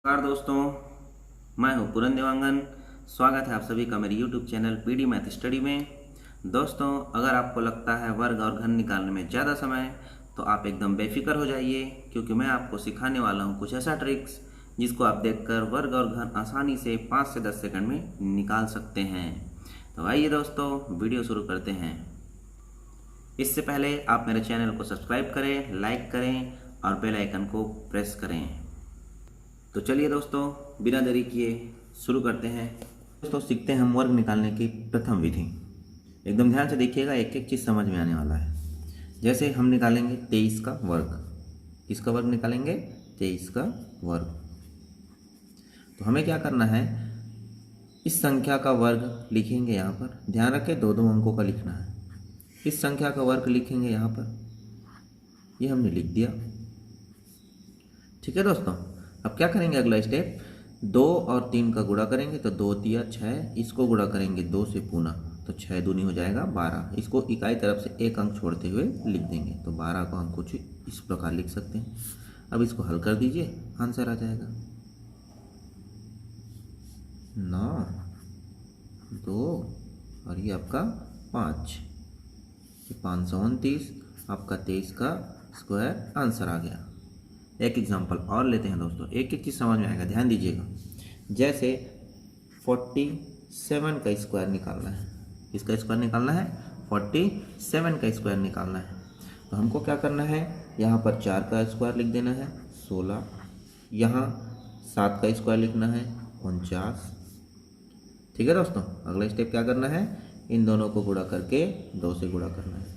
नमस्कार दोस्तों, मैं हूं पूरन देवांगन। स्वागत है आप सभी का मेरे YouTube channel PD math study में। दोस्तों, अगर आपको लगता है वर्ग और घन निकालने में ज़्यादा समय, तो आप एकदम बेफिक्र हो जाइए, क्योंकि मैं आपको सिखाने वाला हूं कुछ ऐसा ट्रिक्स जिसको आप देखकर वर्ग और घन आसानी से 5 से 10 सेकंड में निकाल सकते हैं। तो आइए दोस्तों, वीडियो शुरू करते हैं। इससे पहले आप मेरे चैनल को सब्सक्राइब करें, लाइक करें और बेल आइकन को प्रेस करें। तो चलिए दोस्तों, बिना देरी किए शुरू करते हैं। दोस्तों, सीखते हैं हम वर्ग निकालने की प्रथम विधि। एकदम ध्यान से देखिएगा, एक एक चीज़ समझ में आने वाला है। जैसे हम निकालेंगे 23 का वर्ग। किसका वर्ग निकालेंगे? 23 का वर्ग। तो हमें क्या करना है, इस संख्या का वर्ग लिखेंगे यहाँ पर। ध्यान रखें, दो दो अंकों का लिखना है। इस संख्या का वर्ग लिखेंगे यहाँ पर, ये हमने लिख दिया। ठीक है दोस्तों, अब क्या करेंगे? अगला स्टेप, 2 और 3 का गुणा करेंगे तो 2 तिया 6, इसको गुणा करेंगे 2 से पूना, तो 6 दूनी हो जाएगा 12। इसको इकाई तरफ से एक अंक छोड़ते हुए लिख देंगे, तो 12 को हम कुछ इस प्रकार लिख सकते हैं। अब इसको हल कर दीजिए, आंसर आ जाएगा 9, 2 और ये आपका 5, 529 आपका 23 का स्क्वायर आंसर आ गया। एक एग्जाम्पल और लेते हैं दोस्तों, एक एक चीज़ समझ में आएगा, ध्यान दीजिएगा। जैसे 47 का स्क्वायर निकालना है। इसका स्क्वायर निकालना है, 47 का स्क्वायर निकालना है। तो हमको क्या करना है, यहाँ पर 4 का स्क्वायर लिख देना है 16, यहाँ 7 का स्क्वायर लिखना है 49। ठीक है दोस्तों, अगला स्टेप क्या करना है, इन दोनों को गुणा करके 2 से गुणा करना है।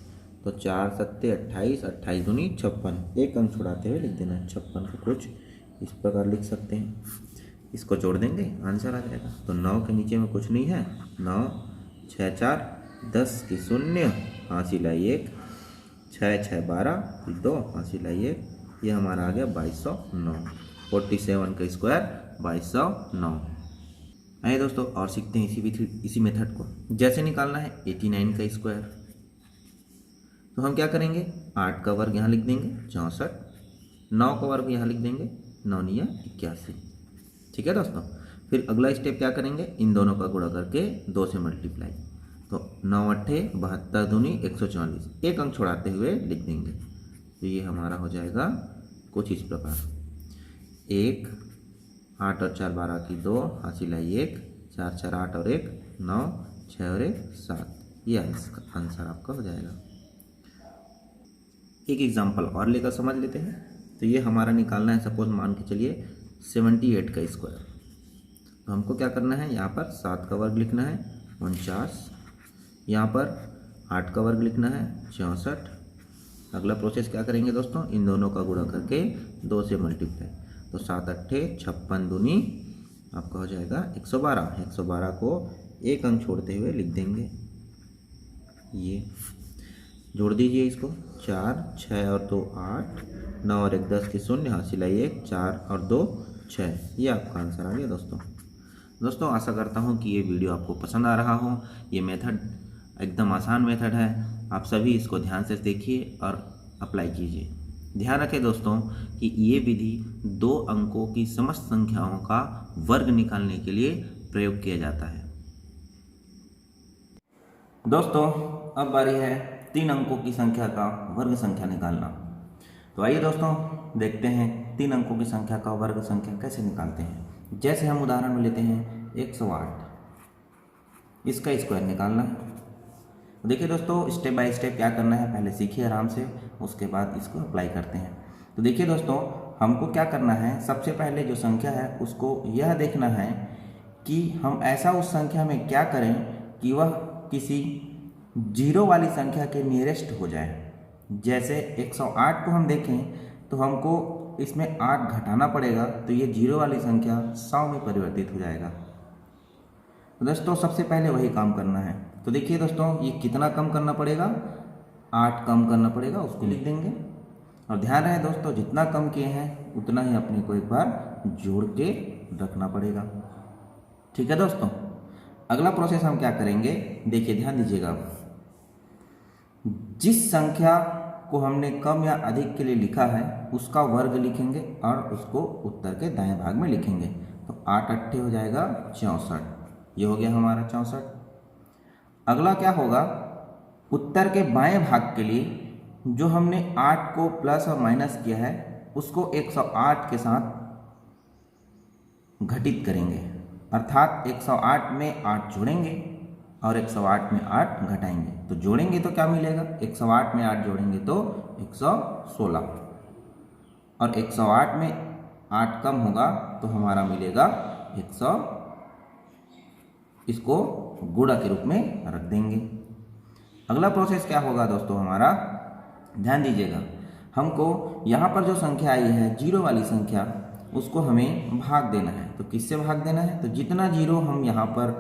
तो 4 सत्ते 28, 28 दूनी 56, एक अंक छुड़ाते हुए लिख देना है 56 को कुछ इस प्रकार लिख सकते हैं। इसको जोड़ देंगे, आंसर आ जाएगा। तो 9 के नीचे में कुछ नहीं है, 9 6 4 10 की 0 हासिल लाई 1, 6 6 12 2 हासिल लाई 1, ये हमारा आ गया 2209। 47 का स्क्वायर 2209। आइए दोस्तों, और सीखते हैं इसी मेथड को। जैसे निकालना है 89 का स्क्वायर, तो हम क्या करेंगे, 8 का वर्ग यहाँ लिख देंगे 64, 9 का वर्ग यहाँ लिख देंगे 9 9 81। ठीक है दोस्तों, फिर अगला स्टेप क्या करेंगे, इन दोनों का गुणा करके 2 से मल्टीप्लाई। तो 9 8 72 दूनी 144, एक अंक छोड़ाते हुए लिख देंगे। तो ये हमारा हो जाएगा कुछ इस प्रकार, 1 8 और 4 12 की 2 हासिल आई 1, 4 4 8 और 1 9, 6 और 1 7, ये आंसर आपका हो जाएगा। एक एग्जाम्पल और लेकर समझ लेते हैं। तो ये हमारा निकालना है, सपोज मान के चलिए 78 का स्क्वायर। तो हमको क्या करना है, यहाँ पर 7 का वर्ग लिखना है 49, यहाँ पर 8 का वर्ग लिखना है 64। अगला प्रोसेस क्या करेंगे दोस्तों, इन दोनों का गुणा करके 2 से मल्टीप्लाई। तो 7 8 56 दूनी आपका हो जाएगा 112। 112 को एक अंक छोड़ते हुए लिख देंगे, ये जोड़ दीजिए इसको, 4 6 और 2 8, 9 और 1 10 की 0 हासिल आई 1, 4 और 2 6, ये आपका आंसर आ गया दोस्तों। आशा करता हूँ कि ये वीडियो आपको पसंद आ रहा हो। ये मेथड एकदम आसान मेथड है, आप सभी इसको ध्यान से देखिए और अप्लाई कीजिए। ध्यान रखें दोस्तों कि ये विधि 2 अंकों की समस्त संख्याओं का वर्ग निकालने के लिए प्रयोग किया जाता है। दोस्तों, अब बारी है 3 अंकों की संख्या का वर्ग संख्या निकालना। तो आइए दोस्तों, देखते हैं 3 अंकों की संख्या का वर्ग संख्या कैसे निकालते हैं। जैसे हम उदाहरण में लेते हैं 108, इसका स्क्वायर निकालना है। तो देखिए दोस्तों, स्टेप बाय स्टेप क्या करना है, पहले सीखिए आराम से, उसके बाद इसको अप्लाई करते हैं। तो देखिए दोस्तों, हमको क्या करना है, सबसे पहले जो संख्या है उसको यह देखना है कि हम ऐसा उस संख्या में क्या करें कि वह किसी जीरो वाली संख्या के नियरेस्ट हो जाए। जैसे 108 को हम देखें तो हमको इसमें 8 घटाना पड़ेगा, तो ये जीरो वाली संख्या 100 में परिवर्तित हो जाएगा। तो दोस्तों, सबसे पहले वही काम करना है। तो देखिए दोस्तों, ये कितना कम करना पड़ेगा, 8 कम करना पड़ेगा, उसको लिख देंगे। और ध्यान रहे दोस्तों, जितना कम किए हैं उतना ही अपने को एक बार जोड़ के रखना पड़ेगा। ठीक है दोस्तों, अगला प्रोसेस हम क्या करेंगे, देखिए ध्यान दीजिएगा। जिस संख्या को हमने कम या अधिक के लिए लिखा है उसका वर्ग लिखेंगे और उसको उत्तर के दाएं भाग में लिखेंगे। तो 8 अट्ठे हो जाएगा 64, ये हो गया हमारा 64। अगला क्या होगा, उत्तर के बाएं भाग के लिए जो हमने 8 को प्लस और माइनस किया है उसको 108 के साथ घटित करेंगे, अर्थात 108 में 8 जोड़ेंगे और 108 में 8 घटाएंगे। तो जोड़ेंगे तो क्या मिलेगा, 108 में 8 जोड़ेंगे तो 116 और 108 में 8 कम होगा तो हमारा मिलेगा 100, इसको गुणा के रूप में रख देंगे। अगला प्रोसेस क्या होगा दोस्तों हमारा, ध्यान दीजिएगा, हमको यहाँ पर जो संख्या आई है जीरो वाली संख्या उसको हमें भाग देना है। तो किससे भाग देना है, तो जितना जीरो हम यहाँ पर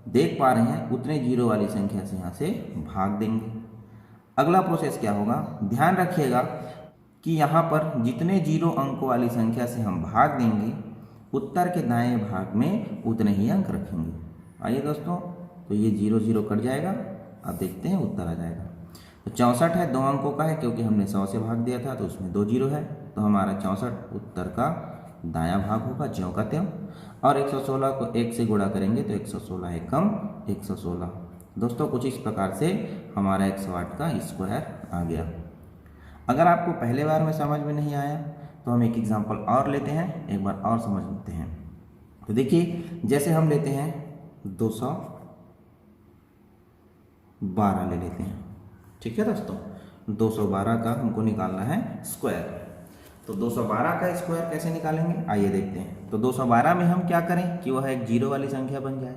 देख पा रहे हैं उतने जीरो वाली संख्या से यहाँ से भाग देंगे। अगला प्रोसेस क्या होगा, ध्यान रखिएगा कि यहाँ पर जितने जीरो अंकों वाली संख्या से हम भाग देंगे उत्तर के दाएं भाग में उतने ही अंक रखेंगे। आइए दोस्तों, तो ये 0 0 कट जाएगा, अब देखते हैं उत्तर आ जाएगा। तो 64 है, 2 अंकों का है क्योंकि हमने 100 से भाग दिया था तो उसमें 2 जीरो है, तो हमारा 64 उत्तर का दायां भाग होगा ज्यों का त्यों। और 116 को 1 से गुणा करेंगे तो 116 है कम 116। दोस्तों कुछ इस प्रकार से हमारा 108 का स्क्वायर आ गया। अगर आपको पहले बार में समझ में नहीं आया तो हम एक एग्जांपल और लेते हैं, एक बार और समझ लेते हैं। तो देखिए, जैसे हम लेते हैं 212 ले लेते हैं, ठीक है दोस्तों। 212 का हमको निकालना है स्क्वायर। तो 212 का स्क्वायर कैसे निकालेंगे, आइए देखते हैं। तो 212 में हम क्या करें कि वह एक जीरो वाली संख्या बन जाए,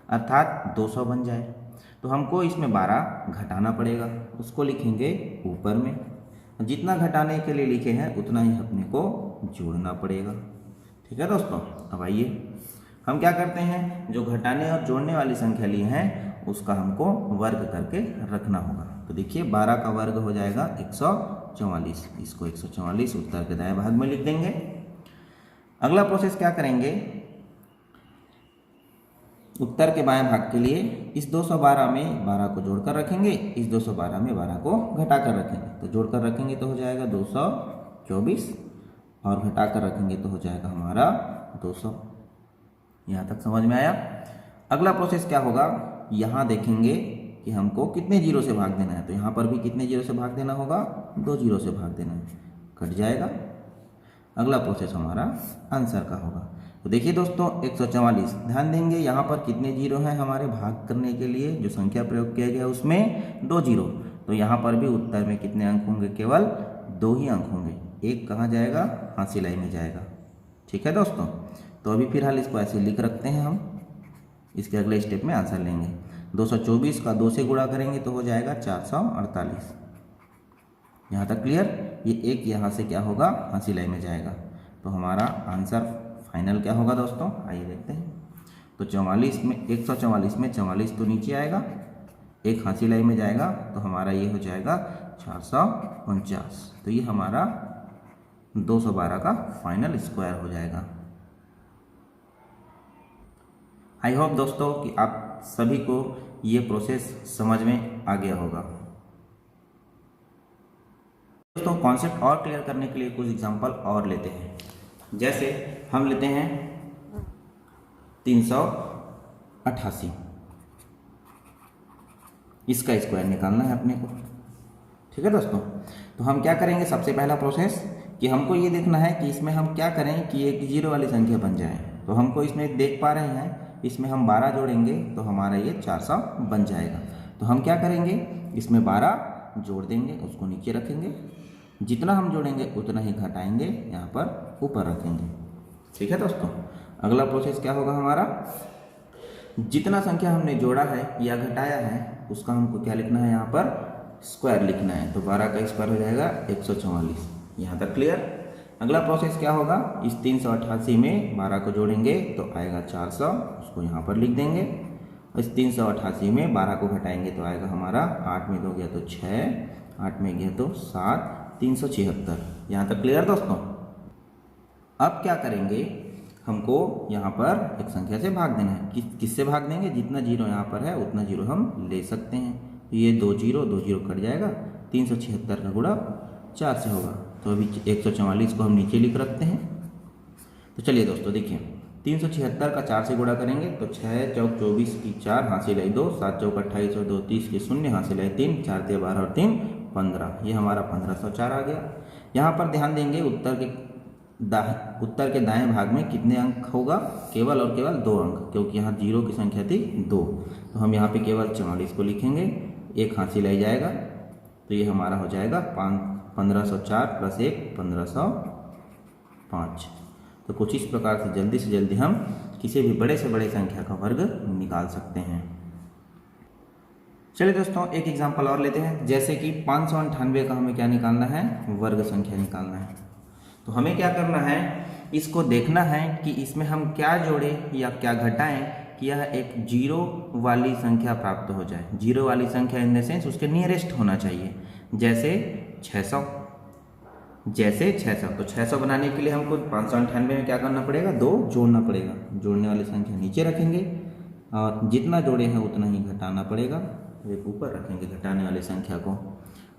अर्थात 200 बन जाए। तो हमको इसमें 12 घटाना पड़ेगा, उसको लिखेंगे ऊपर में। जितना घटाने के लिए लिखे हैं उतना ही अपने को जोड़ना पड़ेगा, ठीक है दोस्तों। अब आइए हम क्या करते हैं, जो घटाने और जोड़ने वाली संख्या लिए हैं उसका हमको वर्ग करके रखना होगा। तो देखिए 12 का वर्ग हो जाएगा 144, इसको 144 उत्तर के दाएं भाग में लिख देंगे। अगला प्रोसेस क्या करेंगे, उत्तर के बाएं भाग के लिए इस 212 में 12 को जोड़कर रखेंगे, इस 212 में 12 को घटाकर रखेंगे। तो जोड़कर रखेंगे तो हो जाएगा 224 और घटाकर रखेंगे तो हो जाएगा हमारा 200। यहाँ तक समझ में आया। अगला प्रोसेस क्या होगा, यहाँ देखेंगे कि हमको कितने जीरो से भाग देना है। तो यहाँ पर भी कितने जीरो से भाग देना होगा, 2 जीरो से भाग देना है, कट जाएगा। अगला प्रोसेस हमारा आंसर का होगा। तो देखिए दोस्तों 144, ध्यान देंगे यहाँ पर कितने जीरो हैं हमारे भाग करने के लिए, जो संख्या प्रयोग किया गया उसमें 2 जीरो। तो यहाँ पर भी उत्तर में कितने अंक होंगे, केवल 2 ही अंक होंगे। एक कहाँ जाएगा, हाँ सिलाई में जाएगा, ठीक है दोस्तों। तो अभी फिलहाल इसको ऐसे लिख रखते हैं हम, इसके अगले स्टेप में आंसर लेंगे। 224 का 2 से गुणा करेंगे तो हो जाएगा 448। यहाँ तक क्लियर। ये एक यहाँ से क्या होगा, हाँ सिलाई में जाएगा। तो हमारा आंसर फाइनल क्या होगा दोस्तों, आइए देखते हैं। तो 44 में 144 में 44 तो नीचे आएगा, एक हाँ सिलाई में जाएगा, तो हमारा ये हो जाएगा 449। तो ये हमारा 212 का फाइनल स्क्वायर हो जाएगा। आई होप दोस्तों कि आप सभी को ये प्रोसेस समझ में आ गया होगा। दोस्तों कॉन्सेप्ट और क्लियर करने के लिए कुछ एग्जांपल और लेते हैं। जैसे हम लेते हैं 388, इसका स्क्वायर निकालना है अपने को, ठीक है दोस्तों। तो हम क्या करेंगे, सबसे पहला प्रोसेस कि हमको ये देखना है कि इसमें हम क्या करें कि एक जीरो वाली संख्या बन जाए। तो हमको इसमें देख पा रहे हैं, इसमें हम 12 जोड़ेंगे तो हमारा ये 400 बन जाएगा। तो हम क्या करेंगे, इसमें 12 जोड़ देंगे, उसको नीचे रखेंगे, जितना हम जोड़ेंगे उतना ही घटाएंगे, यहाँ पर ऊपर रखेंगे, ठीक है दोस्तों। अगला प्रोसेस क्या होगा हमारा, जितना संख्या हमने जोड़ा है या घटाया है उसका हमको क्या लिखना है, यहाँ पर स्क्वायर लिखना है। तो 12 का स्क्वायर हो जाएगा 144। यहाँ तक क्लियर। अगला प्रोसेस क्या होगा, इस 388 में 12 को जोड़ेंगे तो आएगा 400, उसको यहाँ पर लिख देंगे। इस 388 में 12 को घटाएंगे तो आएगा हमारा 8 में 2 गया तो 6, 8 में गया तो 7, 376। यहाँ तक क्लियर दोस्तों। अब क्या करेंगे, हमको यहाँ पर एक संख्या से भाग देना है। किससे भाग देंगे, जितना जीरो यहाँ पर है उतना जीरो हम ले सकते हैं। ये 2 जीरो कट जाएगा, 376 का गुणा 4 से होगा। तो अभी 144 को हम नीचे लिख रखते हैं। तो चलिए दोस्तों देखिए, 376 का 4 से गुणा करेंगे तो 6 चौक 24 की 4 हासिल आई 2, 7 चौक 28 और 2 30 की 0 हासिल आई 3, 4 ते 12 और 3 15। ये हमारा 1504 आ गया। यहाँ पर ध्यान देंगे उत्तर के दाएं भाग में कितने अंक होगा, केवल और केवल 2 अंक, क्योंकि यहाँ जीरो की संख्या थी 2। तो हम यहाँ पे केवल 44 को लिखेंगे, 1 हासिल आई जाएगा। तो ये हमारा हो जाएगा 1504 प्लस 1 1505। तो कुछ इस प्रकार से जल्दी हम किसी भी बड़े से बड़े संख्या का वर्ग निकाल सकते हैं। चलिए दोस्तों एक एग्जांपल और लेते हैं। जैसे कि 598 का हमें क्या निकालना है, वर्ग संख्या निकालना है। तो हमें क्या करना है, इसको देखना है कि इसमें हम क्या जोड़ें या क्या घटाएं कि यह एक जीरो वाली संख्या प्राप्त हो जाए। जीरो वाली संख्या इन द सेंस उसके नियरेस्ट होना चाहिए। जैसे 600, तो 600 बनाने के लिए हमको 598 में क्या करना पड़ेगा, 2 जोड़ना पड़ेगा। जोड़ने वाली संख्या नीचे रखेंगे और जितना जोड़े हैं उतना ही घटाना पड़ेगा। तो एक ऊपर रखेंगे घटाने वाली संख्या को।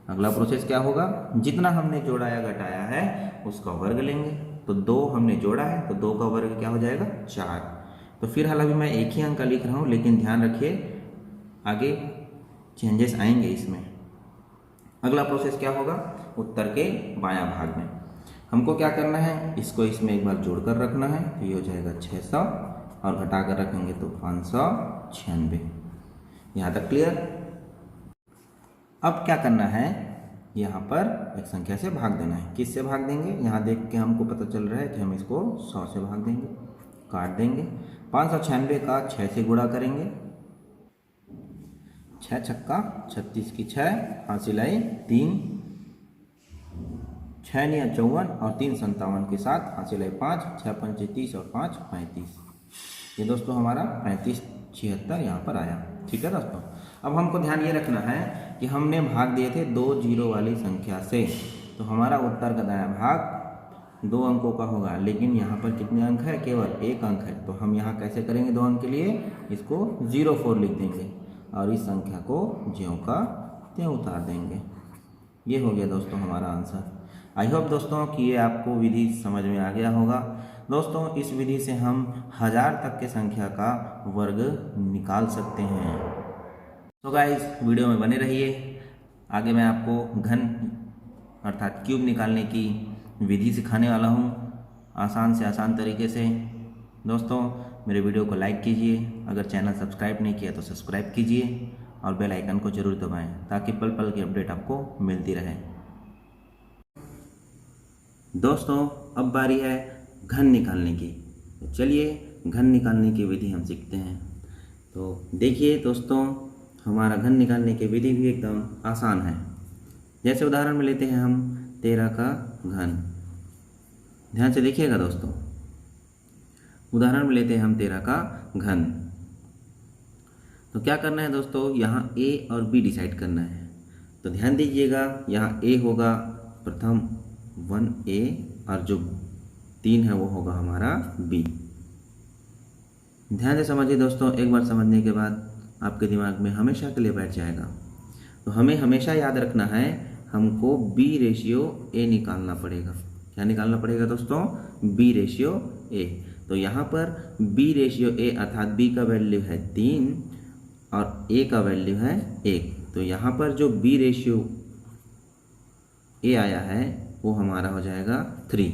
अगला प्रोसेस क्या होगा, जितना हमने जोड़ा या घटाया है उसका वर्ग लेंगे। तो 2 हमने जोड़ा है तो 2 का वर्ग क्या हो जाएगा, 4। तो फिर हालांकि मैं एक ही अंक का लिख रहा हूँ, लेकिन ध्यान रखिए आगे चेंजेस आएंगे इसमें। अगला प्रोसेस क्या होगा, उत्तर के बायां भाग में हमको क्या करना है, इसको इसमें एक बार जोड़कर रखना है। तो ये हो जाएगा 600 और घटा कर रखेंगे तो 596। यहाँ तक क्लियर। अब क्या करना है, यहाँ पर एक संख्या से भाग देना है। किससे भाग देंगे, यहाँ देख के हमको पता चल रहा है कि हम इसको 100 से भाग देंगे, काट देंगे। 596 का 6 से गुणा करेंगे, 6 छक्का 36 की 6 हासिल आई 3, 6 निया 54 और 3 57 के साथ हासिल आई 5, 6 पंचे 30 और 5 35। ये दोस्तों हमारा 3576 यहाँ पर आया। ठीक है दोस्तों, अब हमको ध्यान ये रखना है कि हमने भाग दिए थे 2 जीरो वाली संख्या से। तो हमारा उत्तर का दायां भाग 2 अंकों का होगा, लेकिन यहाँ पर कितने अंक है, केवल 1 अंक है। तो हम यहाँ कैसे करेंगे 2 अंक के लिए, इसको 04 लिख देंगे और इस संख्या को ज्यों का त्यों उतार देंगे। ये हो गया दोस्तों हमारा आंसर। आई होप दोस्तों कि ये आपको विधि समझ में आ गया होगा। दोस्तों इस विधि से हम 1000 तक के संख्या का वर्ग निकाल सकते हैं। तो गाइस वीडियो में बने रहिए, आगे मैं आपको घन अर्थात क्यूब निकालने की विधि सिखाने वाला हूँ, आसान से आसान तरीके से। दोस्तों मेरे वीडियो को लाइक कीजिए, अगर चैनल सब्सक्राइब नहीं किया तो सब्सक्राइब कीजिए और बेल आइकन को जरूर दबाएं ताकि पल पल की अपडेट आपको मिलती रहे। दोस्तों अब बारी है घन निकालने की। तो चलिए घन निकालने की विधि हम सीखते हैं। तो देखिए दोस्तों, हमारा घन निकालने की विधि भी एकदम आसान है। जैसे उदाहरण में लेते हैं हम 13 का घन। ध्यान से देखिएगा दोस्तों, उदाहरण में लेते हैं हम 13 का घन। तो क्या करना है दोस्तों, यहाँ a और b डिसाइड करना है। तो ध्यान दीजिएगा, यहाँ a होगा प्रथम 1a और जो 3 है वो होगा हमारा b। ध्यान से समझिए दोस्तों, एक बार समझने के बाद आपके दिमाग में हमेशा के लिए बैठ जाएगा। तो हमें हमेशा याद रखना है, हमको b रेशियो a निकालना पड़ेगा। क्या निकालना पड़ेगा दोस्तों, b रेशियो a। तो यहाँ पर b रेशियो a अर्थात b का वैल्यू है 3 और a का वैल्यू है 1। तो यहाँ पर जो b रेशियो a आया है वो हमारा हो जाएगा 3।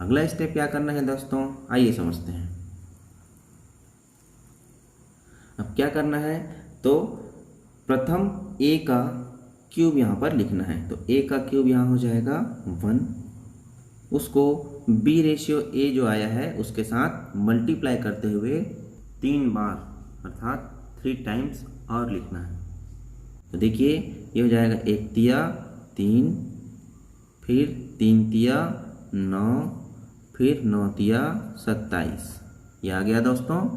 अगला स्टेप क्या करना है दोस्तों, आइए समझते हैं। अब क्या करना है, तो प्रथम a का क्यूब यहाँ पर लिखना है। तो a का क्यूब यहाँ हो जाएगा 1, उसको b रेशियो a जो आया है उसके साथ मल्टीप्लाई करते हुए 3 बार अर्थात 3 टाइम्स और लिखना है। तो देखिए ये हो जाएगा 1 तिया 3, फिर 3 तिया 9, फिर 9 तिया 27। ये आ गया दोस्तों।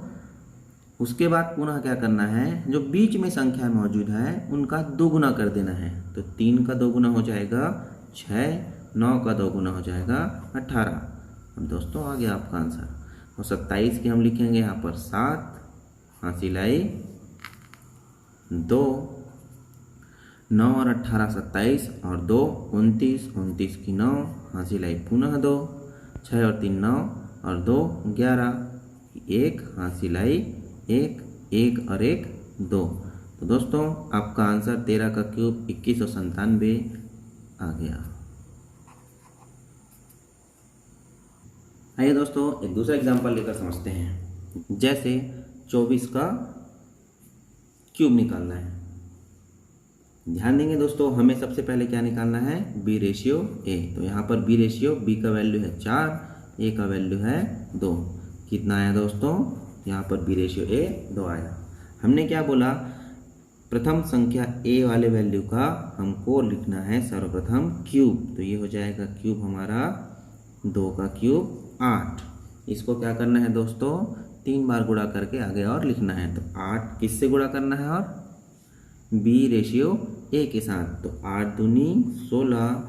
उसके बाद पुनः क्या करना है, जो बीच में संख्या मौजूद है उनका दोगुना कर देना है। तो 3 का दोगुना हो जाएगा 6, 9 का दोगुना हो जाएगा 18। अब दोस्तों आ गया आपका आंसर। तो 27 के हम लिखेंगे यहाँ पर 7 हासिल आई 2 9 और 18 27 और 2 29, 29 की 9 हासिल आई पुनः 2, 6 और 3 9 और 2 11, 1 हासिल आई 1, 1 और 1 2। तो दोस्तों आपका आंसर 13 का क्यूब 2197 आ गया। आइए दोस्तों एक दूसरा एग्जांपल लेकर समझते हैं। जैसे 24 का क्यूब निकालना है। ध्यान देंगे दोस्तों, हमें सबसे पहले क्या निकालना है, बी रेशियो ए। तो यहाँ पर बी रेशियो, बी का वैल्यू है 4, ए का वैल्यू है 2। कितना आया दोस्तों, यहाँ पर बी रेशियो ए 2 आया। हमने क्या बोला, प्रथम संख्या ए वाले वैल्यू का हमको लिखना है सर्वप्रथम क्यूब। तो ये हो जाएगा क्यूब हमारा 2 का क्यूब 8। इसको क्या करना है दोस्तों, 3 बार गुणा करके आगे और लिखना है। तो 8 किससे गुणा करना है, और बी रेशियो ए के साथ। तो 8 दूनी 16,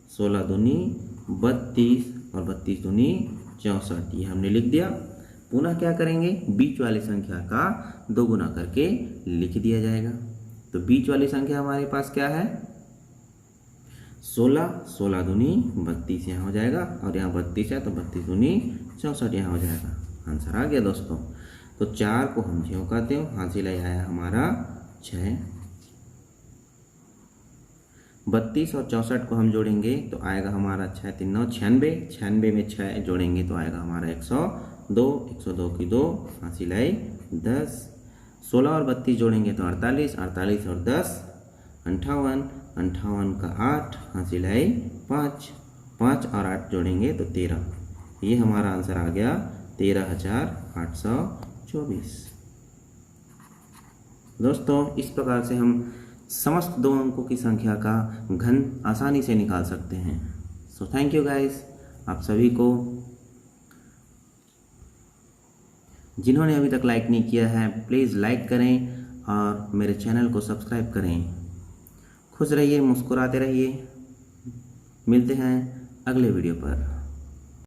16 दूनी 32 और 32 दूनी 64, ये हमने लिख दिया। पुनः क्या करेंगे, बीच वाली संख्या का 2 गुना करके लिख दिया जाएगा। तो बीच वाली संख्या हमारे पास क्या है, 16, 16 दूनी 32 यहाँ हो जाएगा, और यहाँ 32 है तो 32 दूनी 64 यहाँ हो जाएगा। आंसर आ गया दोस्तों। तो 4 को हम झोंकाते हैं, हासिल आया हमारा 6। 32 और 64 को हम जोड़ेंगे तो आएगा हमारा 6 3 9 96, 96 में 6 जोड़ेंगे तो आएगा हमारा 102, 102 की 2 हासिल आई 10। 16 और 32 जोड़ेंगे तो 48, 48 और 10 58, 58 का 8 हासिल आई 5, 5 और 8 जोड़ेंगे तो 13। ये हमारा आंसर आ गया 13,824। दोस्तों इस प्रकार से हम समस्त 2 अंकों की संख्या का घन आसानी से निकाल सकते हैं। सो थैंक यू गाइस, आप सभी को। जिन्होंने अभी तक लाइक नहीं किया है प्लीज़ लाइक करें और मेरे चैनल को सब्सक्राइब करें। खुश रहिए, मुस्कुराते रहिए। मिलते हैं अगले वीडियो पर।